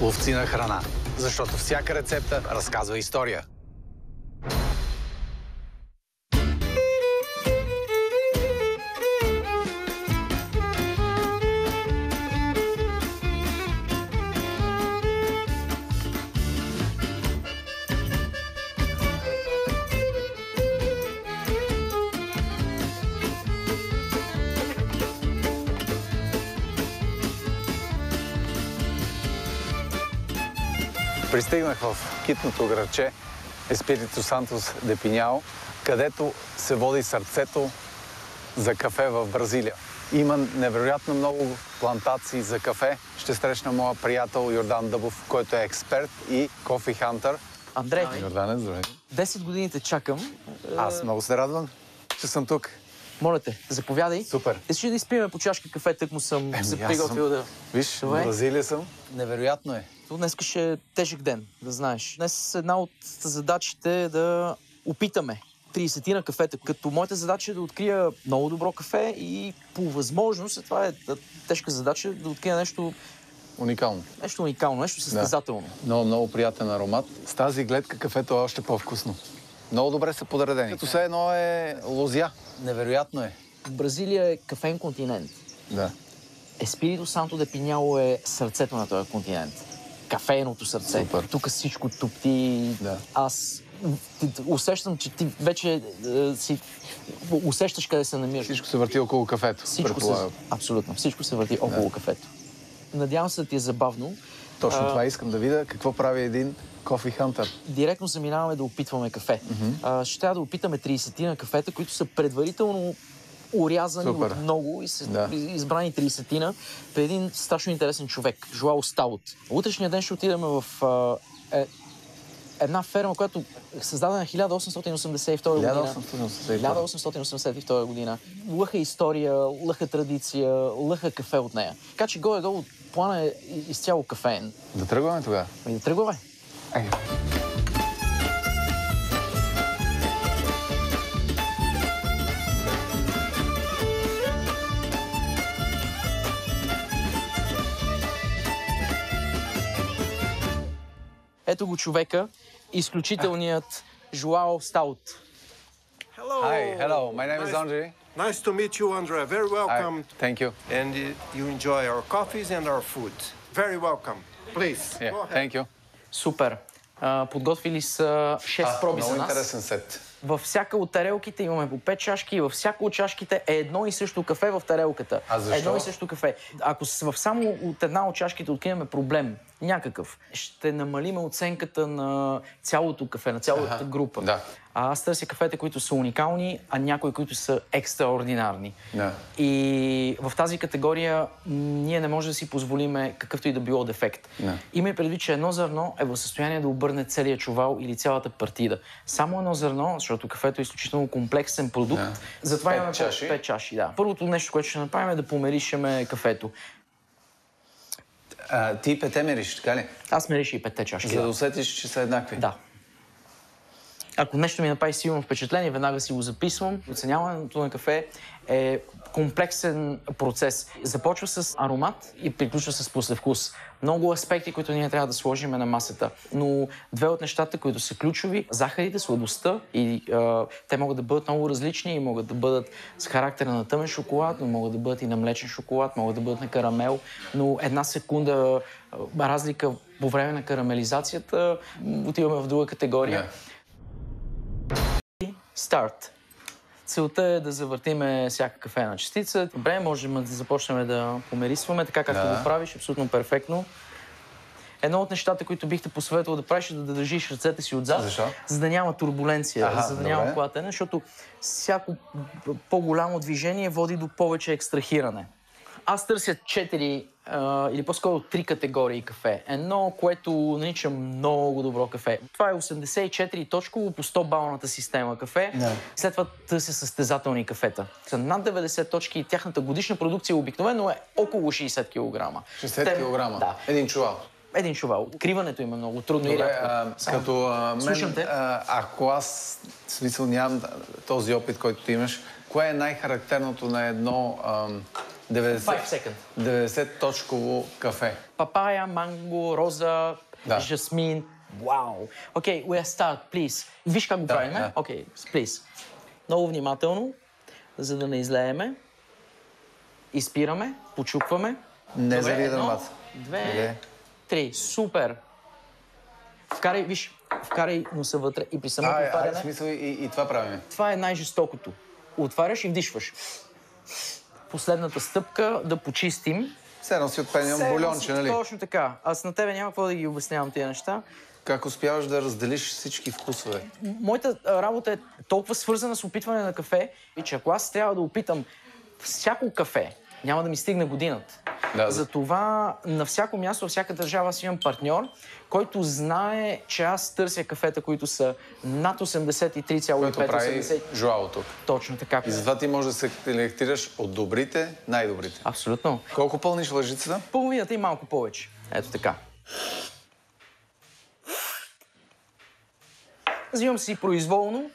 Ловци на храна, защото всяка рецепта разказва история. Пристигнах в китното градче Espíritu Santos de Pinhal, където се води сърцето за кафе в Бразилия. Има невероятно много плантации за кафе. Ще срещна моя приятел Йордан Дъбов, който е експерт и кофи хантър. Андрей, Йордане, здравей. 10 години те чакам. Аз много се радвам, че съм тук. Моля те, заповядай. Супер. Искаш ли да изпием по чашка кафе, тък му съм се приготвил да... Виж, в Бразилия съм. Невероятно е. Днес ще е тежък ден, да знаеш. Днес една от задачите е да опитаме 30 на кафета. Като моята задача е да открия много добро кафе и по възможност, това е тежка задача, да открия нещо уникално. Нещо уникално, нещо състезателно. Да. Много приятен аромат. С тази гледка кафето е още по-вкусно. Много добре са подредени. Като все едно е лозя. Невероятно е. Бразилия е кафен континент. Да. Espíritu Santo de Pinhal е сърцето на този континент. Кафейното сърце. Супер. Тук всичко топти. Да. Аз усещам, че ти вече си усещаш къде се намираш. Всичко се върти около кафето. Абсолютно. Всичко се върти около кафето. Надявам се да ти е забавно. Точно това искам да видя. Какво прави един кофи хантър? Директно заминаваме да опитваме кафе. Ще трябва да опитаме 30 на кафета, които са предварително урязани от много и са избрани 30-тина при един страшно интересен човек, Жоао Стаут. Утрешния ден ще отидем в една ферма, която е създадена 1882 година. 1882 година. Лъха история, лъха традиция, лъха кафе от нея. Така че горе-долу плана е изцяло кафеен. Да тръгваме тогава? Да тръгваме. Ето го човека, изключителният Жоао Стаут. Hello. My name is Andre. Nice to meet you, Andre. Very welcome. Thank you. And you enjoy our coffees and our food. Very welcome. Please. Thank you. Супер. Подготвили са 6 проби за нас. Много интересен сет. Във всяка от тарелките имаме по 5 чашки и във всяка от чашките е едно и също кафе в тарелката. А защо? Едно и също кафе. Ако само от една от чашките открием проблем, някакъв, ще намалиме оценката на цялото кафе, на цялата група. Да. Аз търся кафете, които са уникални, а някои, които са екстраординарни. Да. И в тази категория ние не можем да си позволиме какъвто и да било дефект. Да. Има предвид, че едно зърно е в състояние да обърне целия чувал или цялата партида. Само едно зърно, защото кафето е изключително комплексен продукт, затова имаме 5 чаши. Да. Първото нещо, което ще направим е да померишеме кафето. Ти 5 мериш, така ли? Аз мериша и 5 чашки. За да усетиш, че са еднакви? Да. Ако нещо ми направи силно впечатление, веднага си го записвам. Оценяването на кафе е комплексен процес. Започва с аромат и приключва с послевкус. Много аспекти, които ние трябва да сложим на масата. Но две от нещата, които са ключови, захарите, сладостта, и те могат да бъдат много различни и могат да бъдат с характера на тъмен шоколад, но могат да бъдат и на млечен шоколад, могат да бъдат на карамел, но една секунда разлика по време на карамелизацията отиваме в друга категория. Старт. Целта е да завъртиме всяка кафена частица. Добре, можем да започнем да померисваме, така както го правиш, абсолютно перфектно. Едно от нещата, които бихте посъветвал да правиш, е да държиш ръцете си отзад, за да няма турбуленция, за да няма клатене, защото всяко по-голямо движение води до повече екстрахиране. Аз търся 4 или по-скоро 3 категории кафе. Едно, което наричам много добро кафе. Това е 84 точково по 100-балната система кафе. След това търся състезателни кафета. Са над 90 точки и тяхната годишна продукция обикновено е около 60 кг. 60 кг? Да. Един чувал? Един чувал. Откриването им е много трудно и рядко. Като мен, ако аз смисъл нямам този опит, който ти имаш, кое е най-характерното на едно 90, 5 секунд. 90-точково кафе. Папая, манго, роза, Да. жасмин. Вау! Окей, we'll start, please. Виж как го правим, да. Окей, please. Много внимателно, за да не излееме. Изпираме, почупваме. Не Добре, завиде едно, аромат. две, три. Супер. Вкарай носа вътре и при самото В отваряне. смисъл и това правим. Това е най-жестокото. Отваряш и вдишваш. Последната стъпка да почистим. Все едно си отпеням бульонче, нали? Точно така. Аз на тебе няма какво да ги обяснявам тия неща. Как успяваш да разделиш всички вкусове? Моята работа е толкова свързана с опитване на кафе, и че ако аз трябва да опитам всяко кафе, няма да ми стигне годината. Да. Затова на всяко място, във всяка държава аз имам партньор, който знае, че аз търся кафета, които са над 83,5. Което прави 80. Жоао тук. Точно така. И затова ти можеш да се селектираш от добрите, най-добрите. Абсолютно. Колко пълниш лъжицата? Половината и малко повече. Ето така. Взимам си произволно,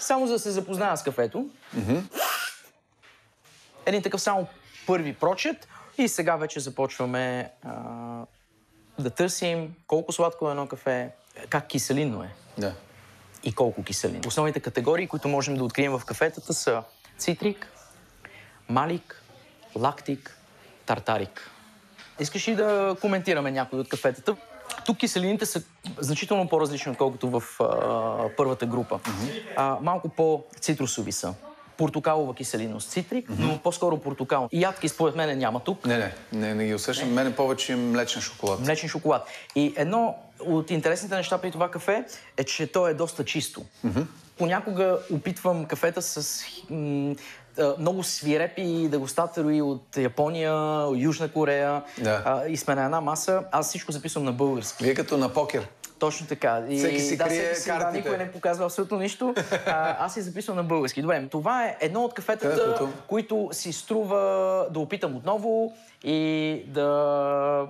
само за да се запозная с кафето. Един такъв само първи прочет и сега вече започваме да търсим колко сладко е едно кафе, как киселинно е Да. и колко киселин. Основните категории, които можем да открием в кафетата са цитрик, малик, лактик, тартарик. Искаш ли да коментираме някои от кафетата? Тук киселините са значително по-различни, отколкото в първата група. Малко по-цитрусови са. Портокалова киселиност, цитрик, но по-скоро портокал. И ядки според мен няма тук. Не ги усещам. Мене повече млечен шоколад. Млечен шоколад. И едно от интересните неща при това кафе е, че то е доста чисто. Понякога опитвам кафета с много свирепи дегустатори от Япония, Южна Корея. Да. И сме на една маса. Аз всичко записвам на български. Вие като на покер. Точно така. И, Всеки си крие картите. Никой не показва абсолютно нищо. Аз си записвам на български. Добре, това е едно от кафетата, които си струва да опитам отново и да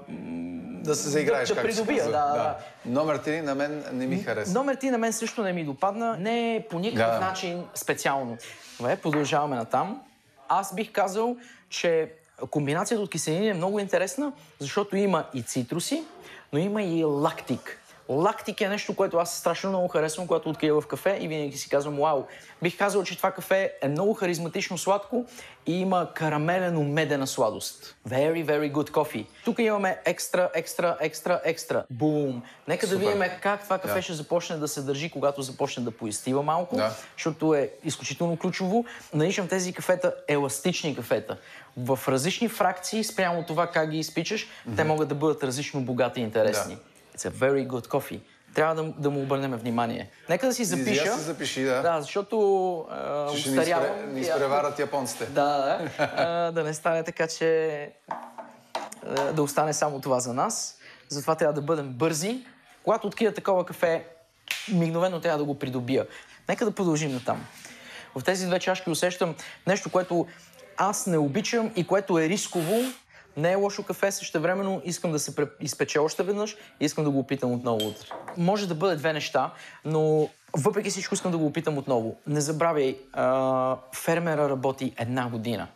се заиграеш, да придобия. Да. Номер 3 на мен не ми хареса. Номер 3 на мен също не ми допадна. Не е по никакъв начин специално. Добре, продължаваме натам. Аз бих казал, че комбинацията от киселини е много интересна, защото има и цитруси, но има и лактик. Лактик е нещо, което аз страшно много харесвам, когато открия в кафе и винаги си казвам, вау. Бих казал, че това кафе е много харизматично сладко и има карамелено-медена сладост. Very, very good coffee. Тук имаме екстра. Бум! Нека да видим как това кафе ще започне да се държи, когато започне да поизстива малко, защото е изключително ключово. Наричам тези кафета еластични кафета. В различни фракции, спрямо това как ги изпичаш, те могат да бъдат различно богати и интересни. It's a very good coffee. Трябва да му обърнем внимание. Нека да си запиша. Я си запиши, Да, защото устарявам. Ще ни изпреварат японците. Да не стане така, че да остане само това за нас. Затова трябва да бъдем бързи. Когато открия такова кафе, мигновено трябва да го придобия. Нека да продължим натам. В тези две чашки усещам нещо, което аз не обичам и което е рисково. Не е лошо кафе, същевременно искам да се изпече още веднъж и искам да го опитам отново утре. Може да бъде две неща, но въпреки всичко искам да го опитам отново. Не забравяй, фермера работи 1 година,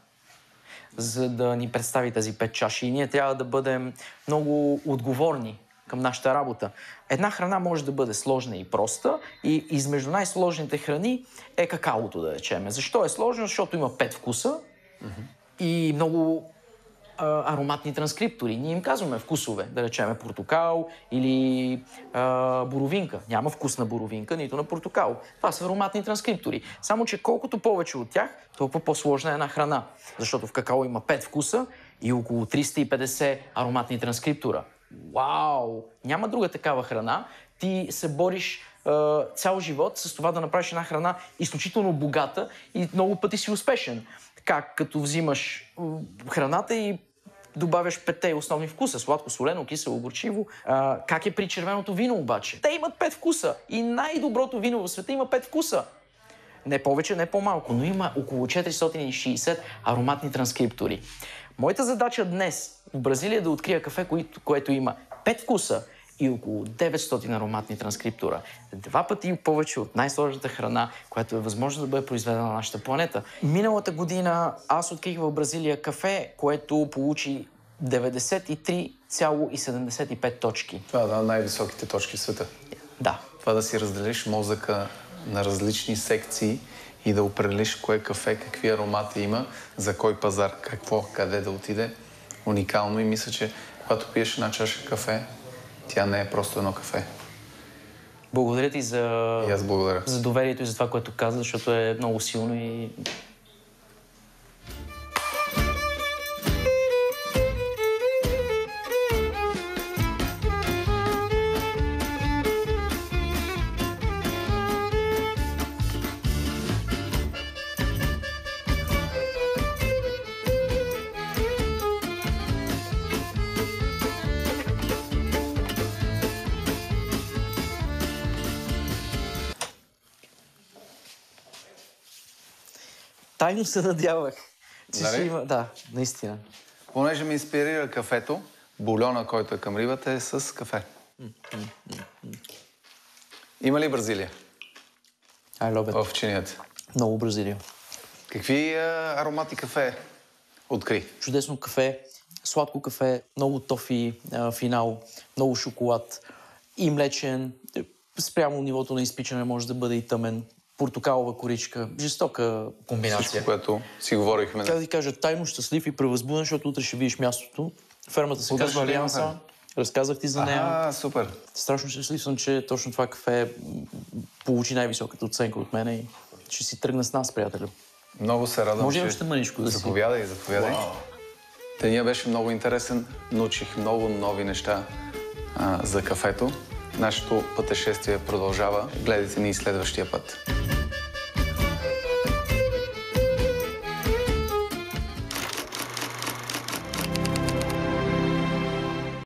за да ни представи тези 5 чаши и ние трябва да бъдем много отговорни към нашата работа. Една храна може да бъде сложна и проста и измежду най-сложните храни е какаото, да речем. Защо е сложно? Защото има 5 вкуса и много ароматни транскриптори. Ние им казваме вкусове, да речеме портокал или боровинка. Няма вкус на боровинка, нито на портокал. Това са ароматни транскриптори. Само, че колкото повече от тях, толкова по-сложна е една храна. Защото в какао има 5 вкуса и около 350 ароматни транскриптора. Вау! Няма друга такава храна. Ти се бориш цял живот с това да направиш една храна изключително богата и много пъти си успешен. Как като взимаш храната и добавяш 5 основни вкуса. Сладко, солено, кисело, горчиво. Как е при червеното вино обаче? Те имат 5 вкуса. И най-доброто вино в света има 5 вкуса. Не повече, не по-малко, но има около 460 ароматни транскриптори. Моята задача днес в Бразилия е да открия кафе, което има 5 вкуса и около 900 ароматни транскриптора. 2 пъти повече от най-сложната храна, която е възможно да бъде произведена на нашата планета. Миналата година аз открих в Бразилия кафе, което получи 93,75 точки. Това е една от най-високите точки в света. Да. Това да си разделиш мозъка на различни секции и да определиш кое кафе, какви аромати има, за кой пазар, какво, къде да отиде. Уникално и мисля, че когато пиеш една чаша кафе, тя не е просто едно кафе. Благодаря ти за... И аз благодаря. За доверието и за това, което каза, защото е много силно и... Тайно се надявах, че Нали? ще има... Да, наистина. Понеже ме инспирира кафето, бульона, който е към рибата, е с кафе. Има ли Бразилия I love it. в чинията? Много Бразилия. Какви аромати кафе откри? Чудесно кафе, сладко кафе, много тофи, финал, много шоколад и млечен. Спрямо нивото на изпичане може да бъде и тъмен. Портокалова коричка. Жестока комбинация. Всичко, което си говорихме. Как да ви кажа, тайно щастлив и превъзбуден, защото утре ще видиш мястото. Фермата се казва Алианса. Разказах ти за нея. Супер. Страшно щастлив съм, че точно това кафе получи най-високата оценка от мен и ще си тръгна с нас, приятели. Много се радвам, Може ли още мъничко да си? Заповядай. Деня беше много интересен. Научих много нови неща за кафето. Нашето пътешествие продължава. Гледайте ни следващия път.